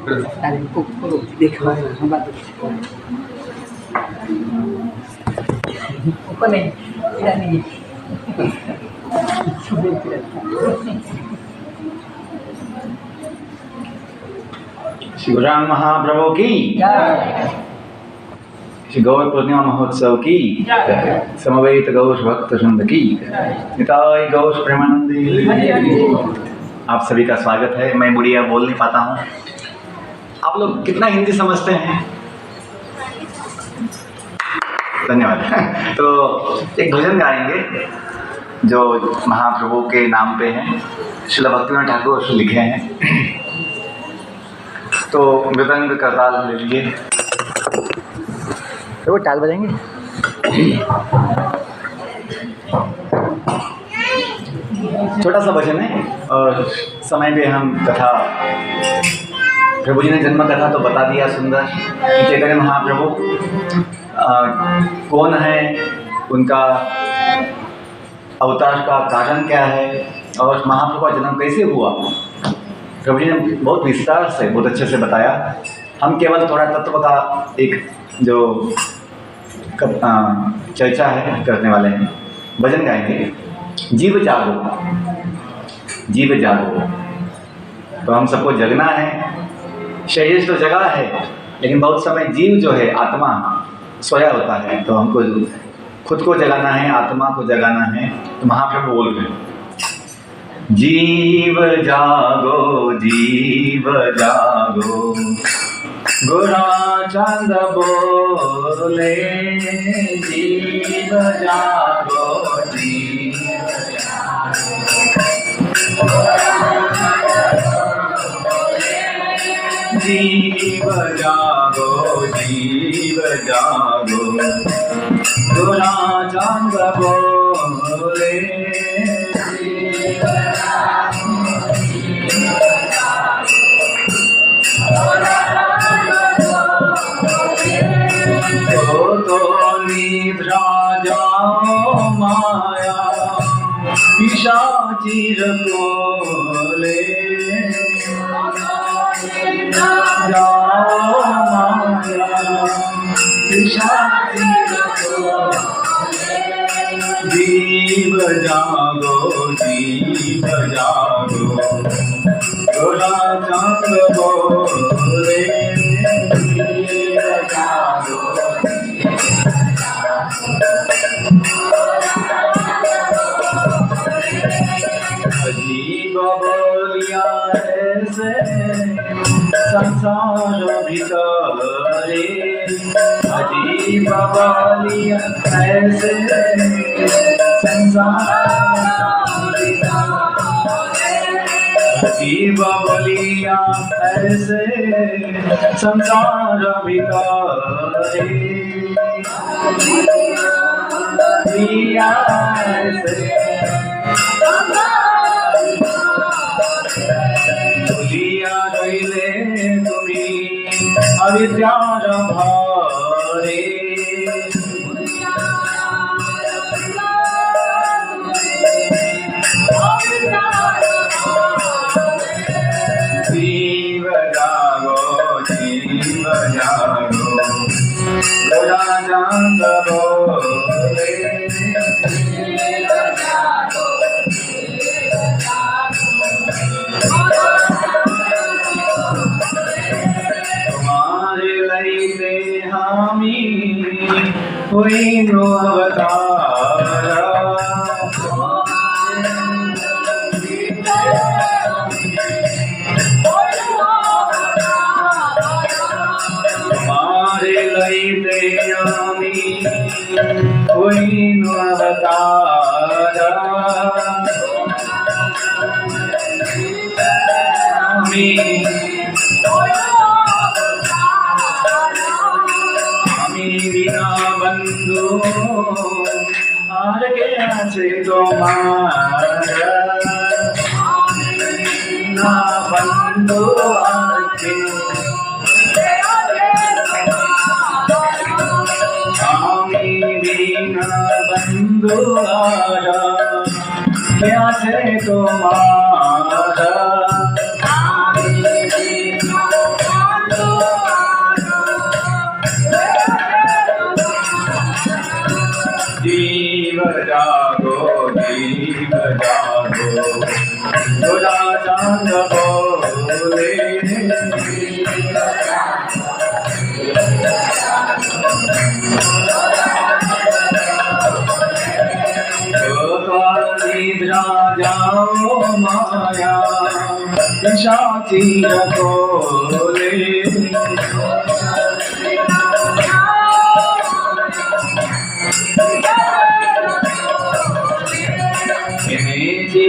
श्री गुरुराम महाप्रभु की श्री गौर पूर्णिमा महोत्सव की समवेत गौश भक्त वृंद की निताई गौश प्रेमानंदी। आप सभी का स्वागत है। मैं बुढ़िया बोल नहीं पाता हूँ। आप लोग कितना हिंदी समझते हैं? धन्यवाद। तो एक भजन गाएंगे जो महाप्रभु के नाम पे है, श्रील भक्तिविनोद ठाकुर लिखे हैं। तो मृदंग करताल ले लीजिए। तो वो ताल बजाएंगे। छोटा सा भजन है और समय पे हम कथा, प्रभु जी ने जन्म कथा तो बता दिया सुंदर कि चैतन्य महाप्रभु कौन है, उनका अवतार का कारण क्या है और महाप्रभु का जन्म कैसे हुआ। प्रभु जी ने बहुत विस्तार से, बहुत अच्छे से बताया। हम केवल थोड़ा तत्व का एक जो चर्चा है करने वाले हैं। भजन गाएंगे जीव जागो, जीव जागो। तो हम सबको जगना है। शरीर तो जगा है, लेकिन बहुत समय जीव जो है, आत्मा सोया होता है। तो हमको खुद को जगाना है, आत्मा को जगाना है। तो महाप्रभु बोल रहे हैं जीव जागो, जीव जागो, गोरा चंद बोले जीव जागो, जीव जीव जागो, जीव जागो, गोरा चंद बोले तो निद्रा जाओ माया पिशाचिर को ले जाओ माया पिशाचिर को। जीव जागो, जीव जागो, गोरा चांद बोले जीव जागो। अजीब बोलिया ऐसे संसार भीतरे, अजीब बोलिया ऐसे संसार भीतरे, अजीब बोलिया ऐसे संसार भीतरे, बोलिया ऐसे बोलिया रहिले तुम्ही अविद्यार भारे, जीव जागो, जीव जागो, गोरा चांद बोले तुम्हारे लईते हामी हुई नो अवतारा, तुम्हारे लईते हामी हुई नो अवतारा, আমি বিনা বন্ধু আর কে আছে তোমার, না বন্ধু আর কে, আমি বিনা বন্ধু আর কে আছে তোমার, निशाची रखोले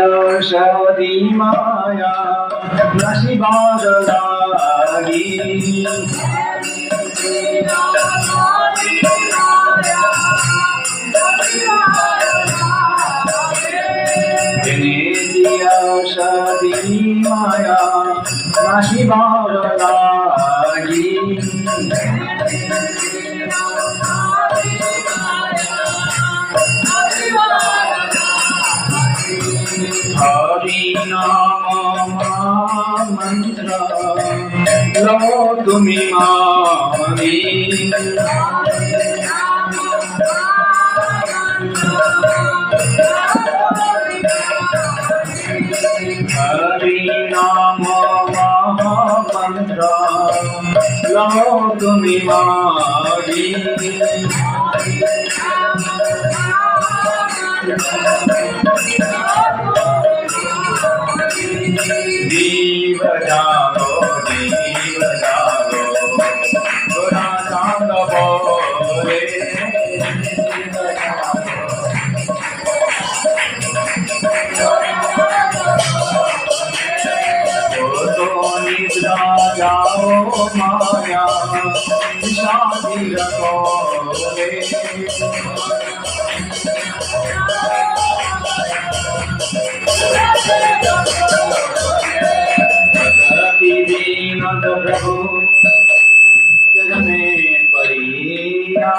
औषधि माया नशिबार लागी औषधि माया नशिबार लागी हरि नाम मंत्र लो तुमी मारी हरि नाम मंत्र लो तुमी मारी दीव जागो गोरा चांद बोले तो निद्रा जाओ माया शादी रखोगे दीनत प्रभु जग में पड़िया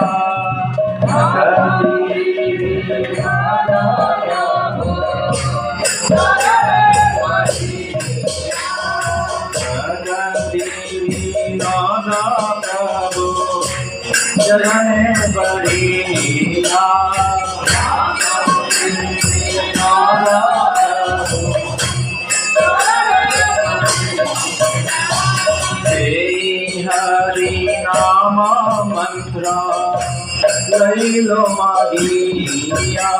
प्रभु जग में पड़िया हरि नाम मंत्र लैलो मागिया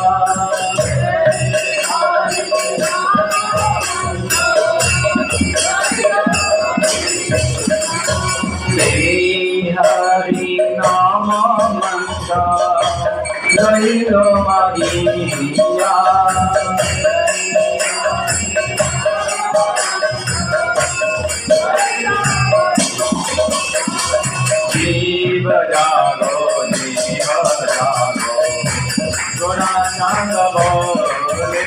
हरि नाम मंत्र लैलो मागिया जीव जागो गोरा चांद बोले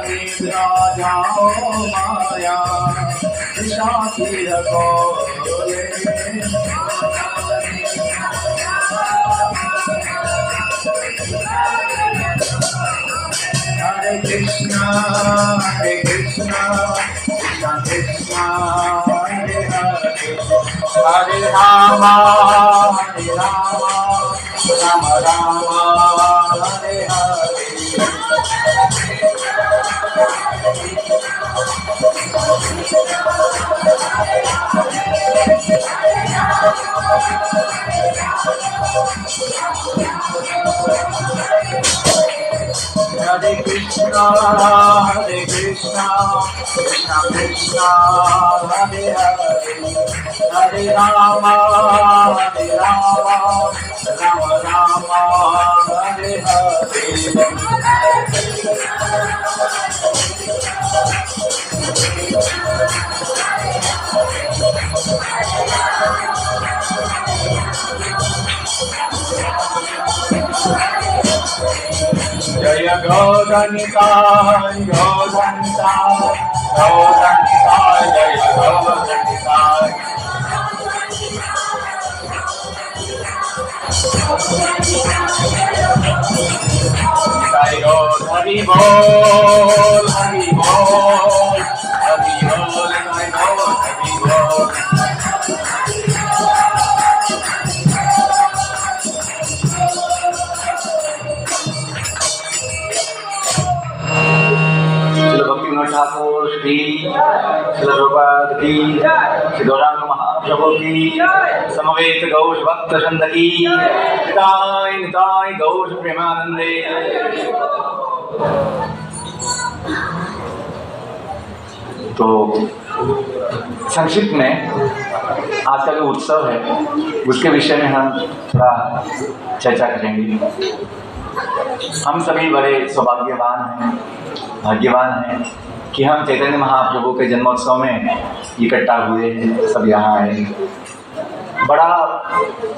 निद्रा जाओ माया शादी रखोले Hare Krishna, Krishna Krishna, Hare Hare, Hare Rama, Rama Rama, Hare Hare. Hare Krishna, Krishna Krishna, Hare Hare, Hare Rama, Rama Rama, Hare Hare. Jaya Gaudanta, Gaudanta, Gaudanta, Jaya Gaudanta. Jai Gaud, Hari Bol, Hari Bol, Hari Bol, Jai Gaud, Hari Bol. Thakur Shri Prabhupada की श्री गौरांग महाराज महाप्रभु की, समवेत गौर भक्त वृंद की, निताय निताय गौर प्रेमानंदे। तो संक्षिप्त में आज का जो उत्सव है उसके विषय में हम थोड़ा चर्चा करेंगे। हम सभी बड़े सौभाग्यवान हैं, भाग्यवान हैं कि हम चैतन्य महाप्रभु के जन्मोत्सव में इकट्ठा हुए हैं, सब यहाँ आए। बड़ा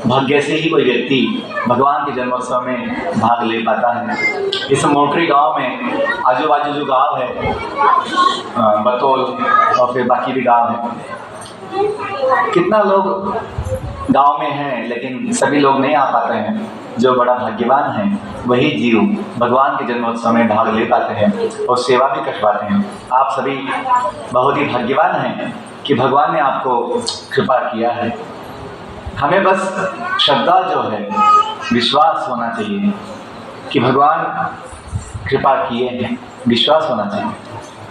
भाग्य से ही कोई व्यक्ति भगवान के जन्मोत्सव में भाग ले पाता है। इस मोटरी गांव में आजू बाजू जो गांव है, बतौल और फिर बाकी भी गांव है, कितना लोग गांव में हैं लेकिन सभी लोग नहीं आ पाते हैं। जो बड़ा भाग्यवान है वही जीव भगवान के जन्मोत्सव में भाग ले पाते हैं और सेवा भी कर पाते हैं। आप सभी बहुत ही भाग्यवान हैं कि भगवान ने आपको कृपा किया है। हमें बस श्रद्धा जो है, विश्वास होना चाहिए कि भगवान कृपा किए हैं, विश्वास होना चाहिए।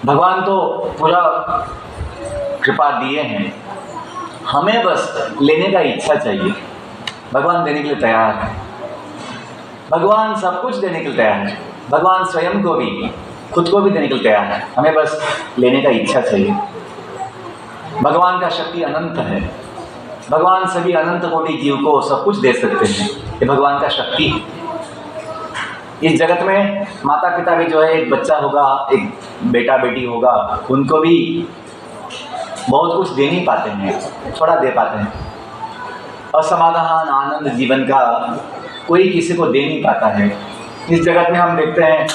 भगवान तो पूरा कृपा दिए हैं, हमें बस लेने का इच्छा चाहिए। भगवान देने के लिए तैयार है, भगवान सब कुछ देने के लिए तैयार है। भगवान स्वयं को भी, खुद को भी देने के लिए तैयार है, हमें बस लेने का इच्छा चाहिए। भगवान का शक्ति अनंत है, भगवान सभी अनंत कोटि जीव को सब कुछ दे सकते हैं, ये भगवान का शक्ति है। इस जगत में माता पिता भी जो है, एक बच्चा होगा, एक बेटा बेटी होगा, उनको भी बहुत कुछ दे नहीं पाते हैं, थोड़ा दे पाते हैं। और समाधान आनंद जीवन का कोई किसी को दे नहीं पाता है। इस जगत में हम देखते हैं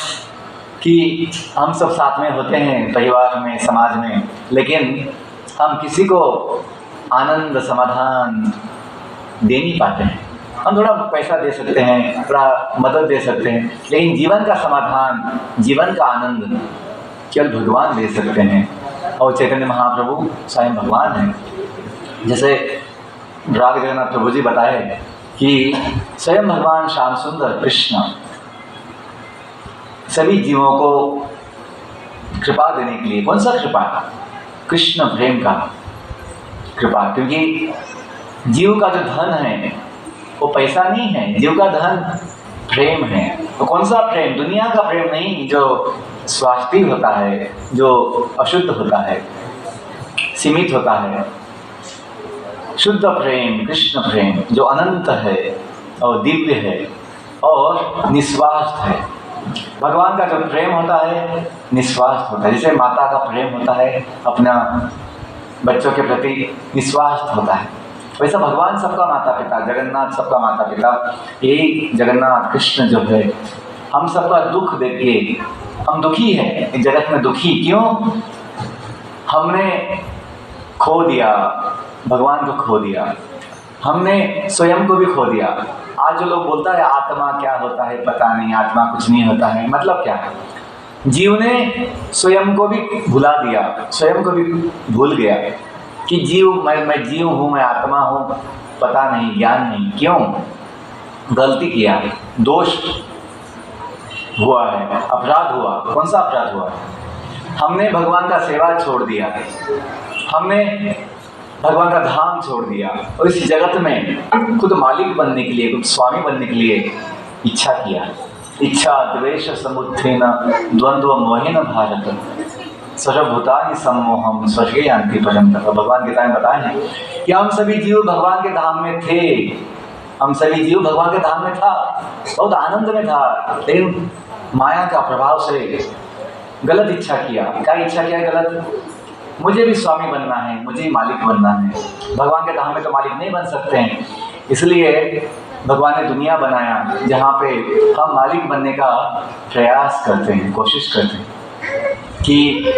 कि हम सब साथ में होते हैं, परिवार में, समाज में, लेकिन हम किसी को आनंद समाधान दे नहीं पाते हैं। हम थोड़ा पैसा दे सकते हैं, थोड़ा मदद दे सकते हैं, लेकिन जीवन का समाधान, जीवन का आनंद केवल भगवान दे सकते हैं। और चैतन्य महाप्रभु स्वयं भगवान हैं। जैसे राग जगन्नाथ प्रभु जी बताए कि स्वयं भगवान श्याम सुंदर कृष्ण सभी जीवों को कृपा देने के लिए, कौन सा कृपा? कृष्ण प्रेम का कृपा। क्योंकि जीव का जो धन है वो पैसा नहीं है, जीव का धन प्रेम है। तो कौन सा प्रेम? दुनिया का प्रेम नहीं, जो स्वार्थी होता है, जो अशुद्ध होता है, सीमित होता है। शुद्ध प्रेम, कृष्ण प्रेम जो अनंत है और दिव्य है और निस्वार्थ है। भगवान का जो प्रेम होता है निस्वार्थ होता है। जैसे माता का प्रेम होता है अपना बच्चों के प्रति, निस्वार्थ होता है, वैसा भगवान सबका माता पिता, जगन्नाथ सबका माता पिता। यही जगन्नाथ कृष्ण जो है, हम सबका दुख देखिए, हम दुखी हैं इस जगत में। दुखी क्यों? हमने खो दिया, भगवान को खो दिया, हमने स्वयं को भी खो दिया। आज जो लोग बोलता है आत्मा क्या होता है पता नहीं, आत्मा कुछ नहीं होता है, मतलब क्या है? जीव ने स्वयं को भी भुला दिया, स्वयं को भी भूल गया कि जीव, मैं जीव हूँ, मैं आत्मा हूँ, पता नहीं, ज्ञान नहीं। क्यों? गलती किया, दोष हुआ है, अपराध हुआ। कौन सा अपराध हुआ? हमने भगवान का सेवा छोड़ दिया, हमने भगवान का धाम छोड़ दिया और इस जगत में खुद मालिक बनने के लिए, खुद स्वामी बनने के लिए इच्छा किया। इच्छा द्वेष समुत्थेन द्वंद्व मोहेन भारत सर्वभूतानि सम्मोहम स्वर्गे यान्ति पर्यन्तं। भगवान गीता में बताए हैं कि हम सभी जीव भगवान के धाम में थे, हम सभी जीव भगवान के धाम में था, बहुत आनंद में था, लेकिन माया का प्रभाव से गलत इच्छा किया। क्या इच्छा किया? गलत। मुझे भी स्वामी बनना है, मुझे ही मालिक बनना है। भगवान के धाम में तो मालिक नहीं बन सकते हैं, इसलिए भगवान ने दुनिया बनाया जहाँ पे हम मालिक बनने का प्रयास करते हैं, कोशिश करते हैं कि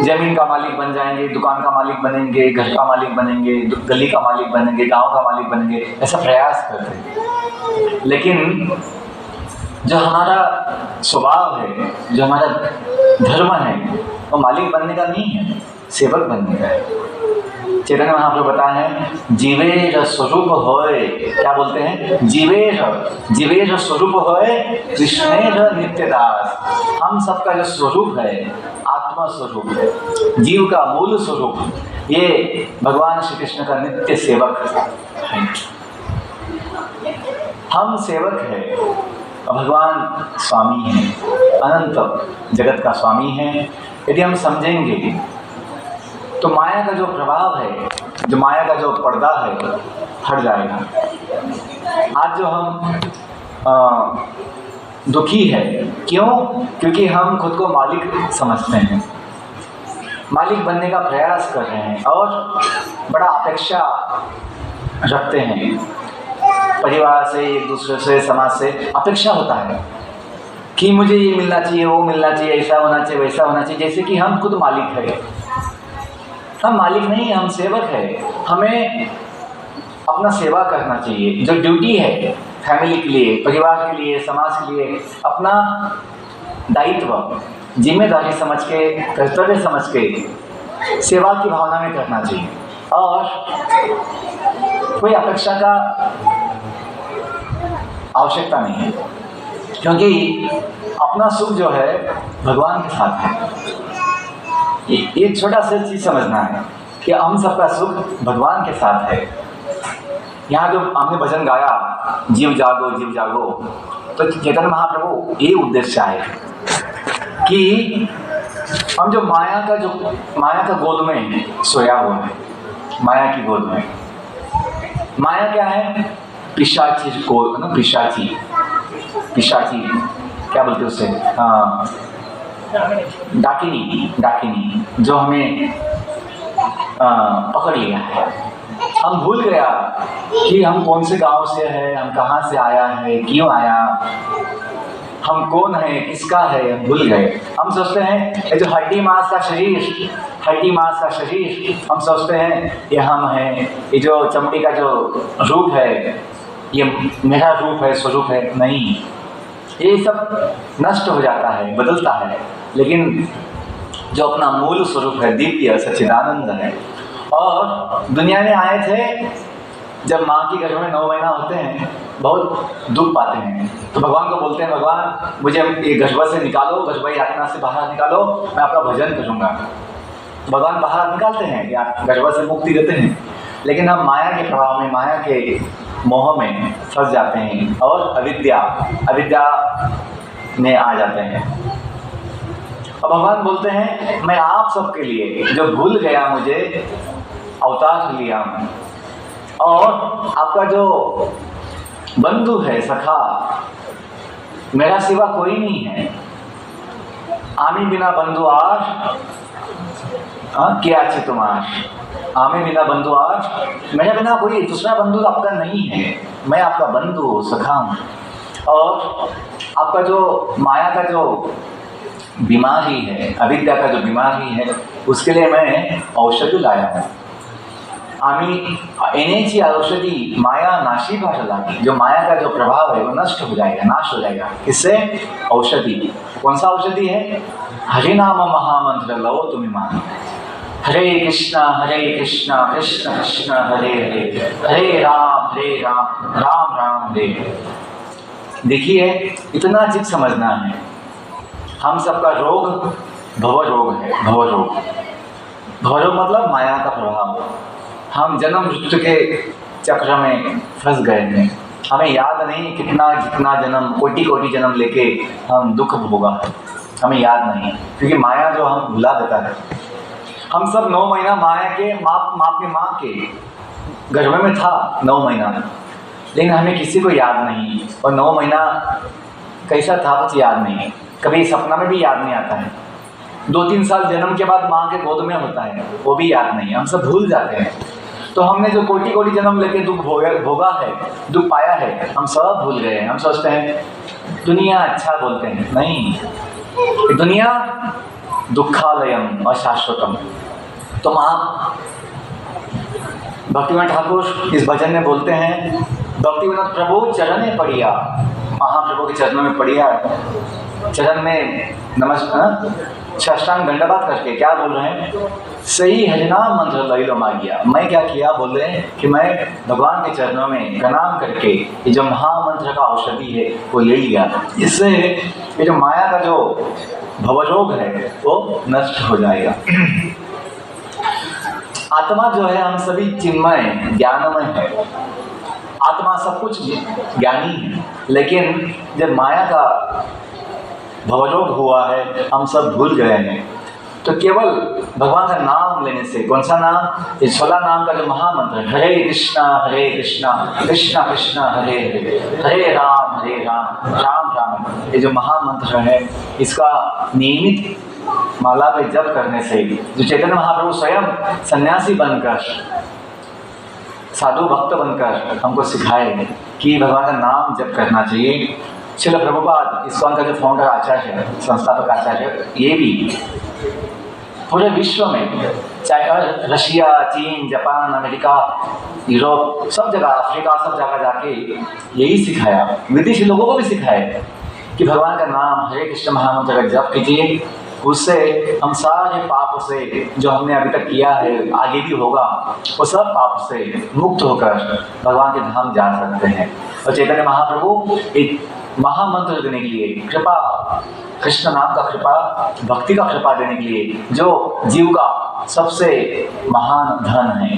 जमीन का मालिक बन जाएंगे, दुकान का मालिक बनेंगे, घर का मालिक बनेंगे, गली का मालिक बनेंगे, गांव का मालिक बनेंगे, ऐसा प्रयास करते हैं। लेकिन जो हमारा स्वभाव है, जो हमारा धर्म है, वो मालिक बनने का नहीं है, सेवक बनने का है। चैतन्य महाप्रभु बताए हैं जीवेर स्वरूप होए, क्या बोलते हैं? जीवेर स्वरूप होए कृष्णेर नित्यदास। हम सबका जो स्वरूप है आत्मा स्वरूप है, जीव का मूल स्वरूप ये भगवान श्री कृष्ण का नित्य सेवक है। हम सेवक हैं और भगवान स्वामी हैं, अनंत जगत का स्वामी है। यदि हम समझेंगे तो माया का जो प्रभाव है, जो माया का जो पर्दा है, हट जाएगा। आज जो हम दुखी है, क्यों? क्योंकि हम खुद को मालिक समझते हैं, मालिक बनने का प्रयास कर रहे हैं और बड़ा अपेक्षा रखते हैं। परिवार से, एक दूसरे से, समाज से अपेक्षा होता है कि मुझे ये मिलना चाहिए, वो मिलना चाहिए, ऐसा होना चाहिए, वैसा होना चाहिए, जैसे कि हम खुद मालिक है। हम मालिक नहीं, हम सेवक है। हमें अपना सेवा करना चाहिए, जो ड्यूटी है फैमिली के लिए, परिवार के लिए, समाज के लिए, अपना दायित्व जिम्मेदारी समझ के, कर्तव्य समझ के सेवा की भावना में करना चाहिए और कोई अपेक्षा का आवश्यकता नहीं है, क्योंकि अपना सुख जो है भगवान के साथ है। एक छोटा सा चीज़ समझना है कि हम सबका सुख भगवान के साथ है। यहाँ जो हमने भजन गाया, जीव जागो जीव जागो, तो चैतन्य महाप्रभु ये उद्देश्य है कि हम जो माया का गोद में सोया हुआ है, माया की गोद में। माया क्या है? पिशाची को ना, पिशाची क्या बोलते उससे, डाकिनी जो हमें पकड़ लिया है। हम भूल गया कि हम कौन से गांव से है, हम कहाँ से आया है, क्यों आया, हम कौन है, किसका है, हम भूल गए। हम सोचते हैं ये जो हड्डी मांस का शरीर, हम सोचते हैं ये हम हैं, ये जो चमड़ी का जो रूप है ये मेरा रूप है, स्वरूप है। नहीं, ये सब नष्ट हो जाता है, बदलता है, लेकिन जो अपना मूल स्वरूप है, दिव्य सच्चिदानंद है। और दुनिया में आए थे जब माँ की गर्भ में 9 महीना होते हैं, बहुत दुख पाते हैं, तो भगवान को बोलते हैं, भगवान मुझे ये गर्भ से निकालो, गर्भ यातना से बाहर निकालो, मैं आपका भजन करूँगा। भगवान बाहर निकालते हैं या गर्भ से मुक्ति देते हैं, लेकिन हम माया के प्रभाव में, माया के मोह में फंस जाते हैं और अविद्या में आ जाते हैं। और भगवान बोलते हैं मैं आप सबके लिए, जो भूल गया मुझे, अवतार लिया हूँ। और आपका जो बंधु है, सखा, मेरा सिवा कोई नहीं है। आमी बिना बंधु आर क्या अच्छे तुम्हार, आमी बिना बंधु आर, मेरे बिना कोई दूसरा बंधु आपका नहीं है। मैं आपका बंधु, सखा हूँ। और आपका जो माया का जो बीमारी है, अविद्या का जो बीमारी है, उसके लिए मैं औषधि लाया हूँ। आमी एनेची औषधि माया नाशी भाषा, जो माया का जो प्रभाव है वो नष्ट हो जाएगा, नाश हो जाएगा। इससे औषधि, कौन सा औषधि है? हरि नाम महामंत्र लो तुम्हें मान। हरे कृष्णा कृष्ण कृष्ण हरे हरे, हरे राम राम राम हरे। देखिए, इतना चीज समझना है। हम सबका रोग भवरोग है। भवरोग मतलब माया का प्रभाव। हम जन्म मृत्यु के चक्र में फंस गए हैं। हमें याद नहीं जितना जन्म, कोटि जन्म लेके हम दुख भोगा, हमें याद नहीं, क्योंकि माया जो हम भुला देता है। हम सब 9 महीना माया के माँ के गर्भ में था, 9 महीना, लेकिन हमें किसी को याद नहीं। और 9 महीना कैसा था कुछ याद नहीं, कभी सपना में भी याद नहीं आता है। 2-3 साल जन्म के बाद माँ के गोद में होता है, वो भी याद नहीं, हम सब भूल जाते हैं। तो हमने जो कोटि जन्म लेके दुख भोगा है, दुख पाया है, हम सब भूल गए हैं। हम सोचते हैं दुनिया अच्छा, बोलते हैं नहीं, दुनिया दुखालयम अशाश्वतम। तो भक्तिविनोद ठाकुर इस भजन में बोलते हैं, भक्तिविनोद प्रभु चरण पड़िया, महाप्रभु के चरणों में पड़िया, चरण में नमस्कार, साष्टांग दंडवत करके क्या बोल रहे हैं? सही हरिनाम मंत्र लई लो मागिया। मैं क्या किया? बोल रहे हैं कि मैं भगवान के चरणों में प्रणाम करके ये जो महामंत्र का औषधि है वो ले लिया। इससे ये जो माया का जो भवरोग है वो नष्ट हो जाएगा। आत्मा जो है हम सभी चिन्मय ज्ञानमय है, आत्मा सब कुछ ज्ञानी है, लेकिन जब माया का भवरोग हुआ है हम सब भूल गए हैं। तो केवल भगवान का नाम लेने से, कौन सा नाम, ये 16 नाम का जो महामंत्र है, हरे कृष्णा कृष्णा कृष्णा हरे हरे, हरे राम राम राम, ये जो महामंत्र है इसका नियमित माला पे जप करने से, जो चैतन्य महाप्रभु स्वयं सन्यासी बनकर, साधु भक्त बनकर हमको सिखाए कि भगवान का नाम जप करना चाहिए। श्रील प्रभुपाद इस्कॉन का जो फाउंडर आचार्य है, संस्थापक आचार्य, ये भी पूरे विश्व में, चाहे रशिया, चीन, जापान, अमेरिका, यूरोप, सब जगह, अफ्रीका, सब जगह जाके यही सिखाया, विदेशी लोगों को भी सिखाया कि भगवान का नाम हरे कृष्ण महामंत्र का जप कीजिए, उससे हम सारे पाप से जो हमने अभी तक किया है, आगे भी होगा, वो सब पाप से मुक्त होकर भगवान के धाम जा सकते हैं। और चैतन्य महाप्रभु एक महामंत्र देने के लिए, कृपा, कृष्ण नाम का कृपा, भक्ति का कृपा देने के लिए, जो जीव का सबसे महान धन है।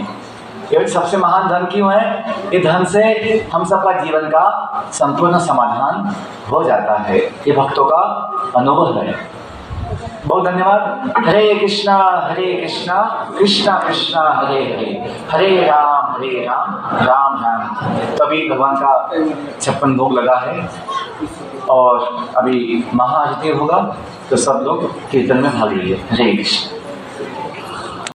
ये सबसे महान धन क्यों है? ये धन से हम सबका जीवन का संपूर्ण समाधान हो जाता है। ये भक्तों का अनुभव है। बहुत धन्यवाद। हरे कृष्णा कृष्णा कृष्णा हरे हरे, हरे राम राम राम। तो अभी भगवान का 56 भोग लगा है और अभी महाआरती होगा, तो सब लोग कीर्तन में भाग लीजिए। हरे कृष्ण।